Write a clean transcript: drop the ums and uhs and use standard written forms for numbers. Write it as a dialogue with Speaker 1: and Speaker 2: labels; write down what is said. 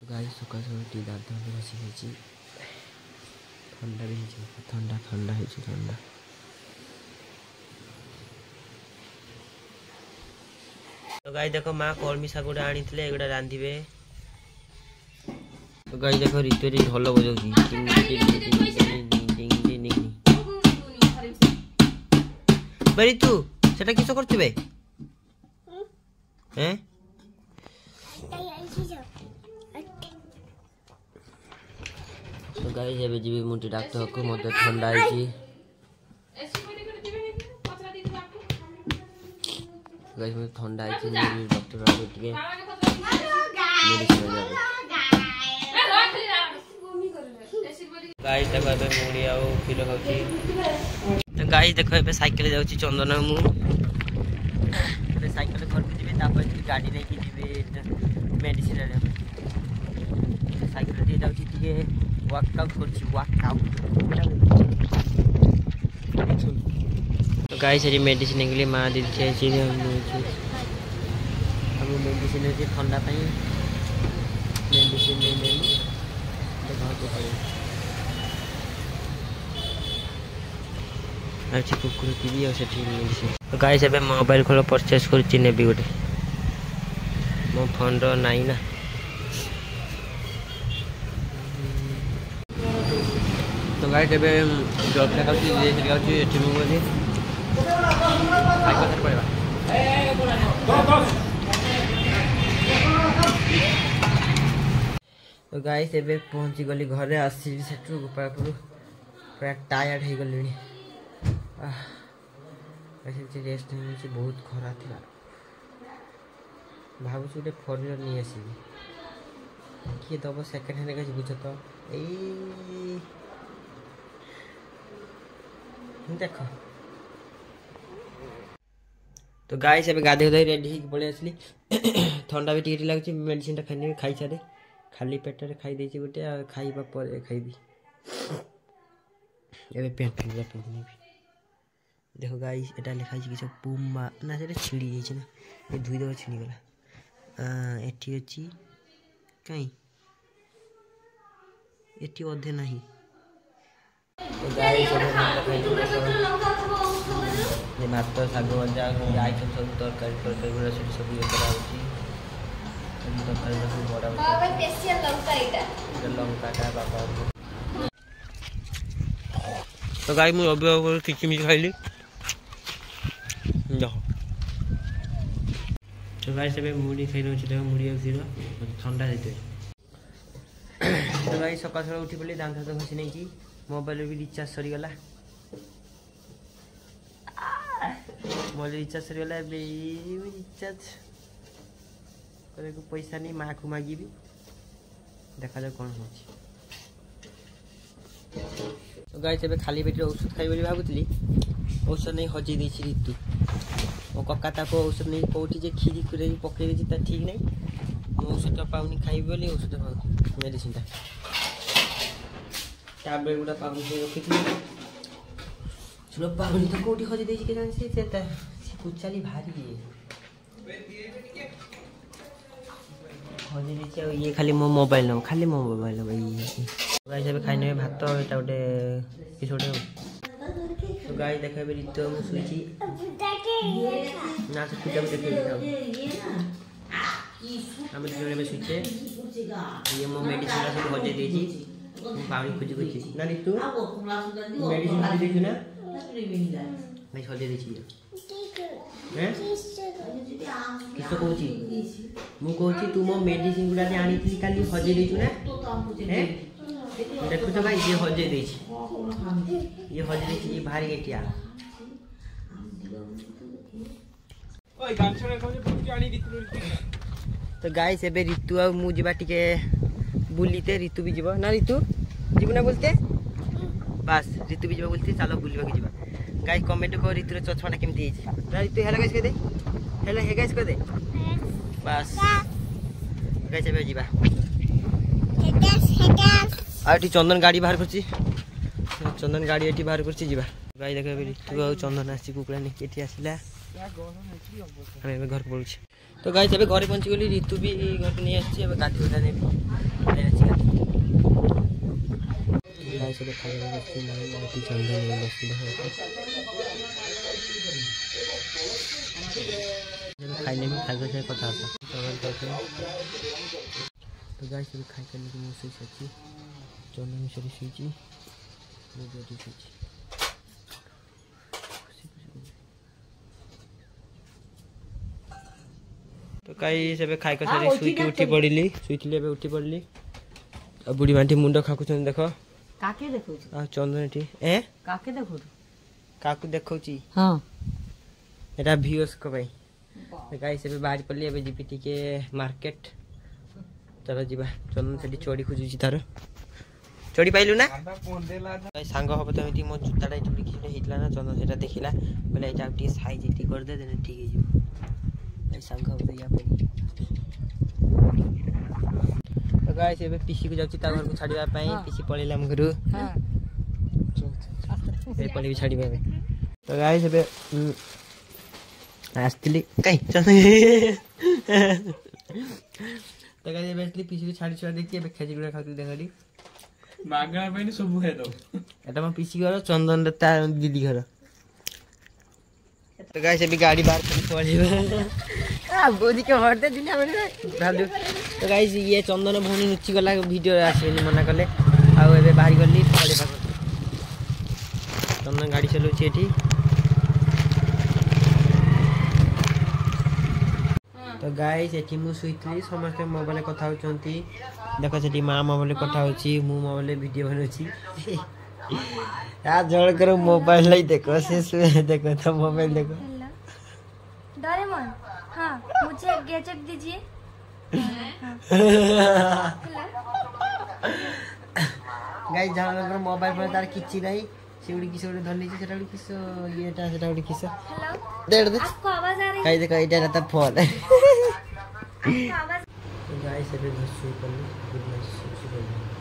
Speaker 1: गाई सकाल टी दांत बसी ठंडा भी ठंडा ठंडा ठंडा तो गाई देख माँ कलमी शाग गोटे आनी एगुड़ा रांधे। तो गाई देख ऋतु ढोल बजाऊँ ऋतु से किस कर तो गाई जब जी मुझे डाक्टर को मत ठंडा ठंडा डॉक्टर गाई देख मुड़ी आ किलो खाऊँ। तो गाई देख ए साइकिल जाऊँ चंदन मुझे साइकिल घर को जी गाड़ी लेकिन जी मेडिसिन साइकिल जाऊँ वर्कआउट कर। तो गाई से मेडिसिन के लिए माँ दीदी मेडिसिन अच्छे ठंडा मेडिसिन अच्छे कुकुर की मेडिसिन। तो गाई से मोबाइल खोल परचेस कर गोटे मो फोन नाई ना। तो गाई जब जब तो गाई से पहुँची गली घरे आसी गोपालपुर पूरा टायर्ड हो गली रेस्ट नहीं बहुत खरा था भावुँ गोटे 4 व्हीलर नहीं आसबि किए दब सेकेंड हैंड का बुझ तो देख। तो गाई से गाधे गाधे रेडी हो पलि आसली ठंडा भी टी लगे मेडिसिन खाई सारे खाली पेट खाई गोटे खाइबा खाइबी ए पेंट पिंधि देखो गाई एटा लिखाई कि पुमा ना से छिड़ी जाइए ना ये धुई दब छिड़ीगला एटी अच्छी कहीं एटी अधे नहीं। तो गाई भात शाग भजा आइटम सब तरकारी गुड़ा सब ये लंका बाबा। तो गाई मुझे किचमिच खाइली देख। तो गाई से मुड़ी खाई देख मुड़ी और क्षीर ठंडा देते। तो गाई सकाल सकाल उठी पड़ी दांत हाथ घसी नहीं मोबाइल भी रिचार्ज सरीगला मोबाइल रिचार्ज सरीगला रिचार्ज करे को पैसा नहीं माँ को मागी देखा जाए कौन हो। तो गाई से खाली पेट औषध खाई भावुली औषध नहीं हजे ऋतु मो कका ताको औषध नहीं कौटी जे खीरी खुरे पकई ठीक नहीं औषध पाऊनी खाइबी बोली औषध पाऊँ मेडिसिन टैबलेट गुड़ा पाऊनी रखी पाऊनी तो कौटी हजे देसी के कुचाली भारी हजे ये खाली मो मोबाइल नब खाली मो मोबाइल नब गाई सब खाई ने भात यहाँ गोटे किस गोटे। तो गाई देख ऋतु शुई ना से पूजा भी देखे आम शुचे ये मो मेडिसिन सब हजे देती पानी खोजी खोजी ना ऋतु मेडिसिन खोजी देती ना भाई हजे देती किस कौच मुझे तू मो मेडिसिन गुड़ा आनी काली हजे देचु ना देखु तो भाई ये हजे ये हजे ये भारी एटिया। तो गाई से ऋतु आ मुझे टे बुलते ऋतु भी जीव ना ऋतु जीव ना बोलते बास ऋतु भी जीव बोलते चलो बुलवा के जीवा। गाई कमेंट को ऋतुर चछमाटा केमती ना ऋतु हेलो गाइस कह दे हेलो हे गाइस कह दे बास गाई से जीवा। आठी चंदन गाड़ी बाहर कर चंदन गाड़ी ये बाहर कर गाई देख ऋतु आ चंदन आसी कुकुड़ा नहीं आसला घर पड़ू। तो गाई से घरे पहुँची गली ऋतु भी घर को नहीं आसी गाधी उठा देवी गाइस ଏବେ ଖାଇବା ବସିଛି ମୁଁ ମାଟି ଚନ୍ଦନ ନେଇ ବସିଲେ ହେବ जब खाइले भी खाइको से कथा था तो गाइस ଏବେ ଖାଇ करने की मुझसे सच्ची चंदन मिश्री सीची वो बेटी सीची तो गाइस ଏବେ ଖାଇ को सारी सुई की उठी पड़िली सुईतली ଏବେ उठी पड़िली आ बुढ़ी माटी मुंड खाकु छन देखो
Speaker 2: काके देखौ
Speaker 1: आ चंदन एठी ए
Speaker 2: काके देखौ
Speaker 1: काकू देखौ छी
Speaker 2: हां
Speaker 1: एटा व्यूअर्स को भाई तो गाइस ଏବେ बाहर पड़ली ଏବେ जीपी टिके मार्केट चलो जीवा चंदन सेठी चोड़ी खुजुची तार चोड़ी पाइलु ना गाइस सांग हबो त एठी मो जुताडा चोड़ी किने हितला ना चंदन सेटा देखिला बोले एटा टी साइज एठी कर दे देने ठीक है जी गाइस सांग हबो त या पड़ी तो गाइस ଏବେ पीसी को जाउची ता घर को छाडीबा पई पीसी पळेला हम घरु हां ए पळी भी छाडीबा तो गाइस ଏବେ आस्तिली कहीं तो गाइस ଏବେ आस्तिली पीसी को छाडी छाडी देखि ଏବେ खेजी गुडा खाती देखाडी
Speaker 3: मागना पनि सब है दो
Speaker 1: एटा म पीसी घर चंदन ता दीदी घर तो गाइस अभी गाड़ी बाहर पड़ीबा आ बोदी के हरते दुनिया में भालू तो गाइस ये चंदन भौनी नुची गला वीडियो आसीनी मना कले आ एबे बाहर गली पड़े पाक चंदन गाड़ी चलो एठी तो गाइस एठी मु सुइतली समस्त मोबाइल कथा होचंती देखो सेठी मां मोबाइल कथा होची मु मोबाइल वीडियो बनोची आ जळ कर मोबाइल लाई देखो से देखो तो मोबाइल देखो
Speaker 4: डोरेमोन हाँ मुझे एक गैजेट दीजिए
Speaker 1: गाइस जहाँ मोबाइल पर तार किछि नहीं सेउडी किस ओडे धरली छी सेटा किस येटा सेटा ओडे किस
Speaker 4: हेलो
Speaker 1: देख दे
Speaker 4: आपको आवाज आ रही है
Speaker 1: गाइस देखो एटा रहता फोन
Speaker 4: आपको आवाज
Speaker 1: गाइस अभी बस सुई पर गुड नाइट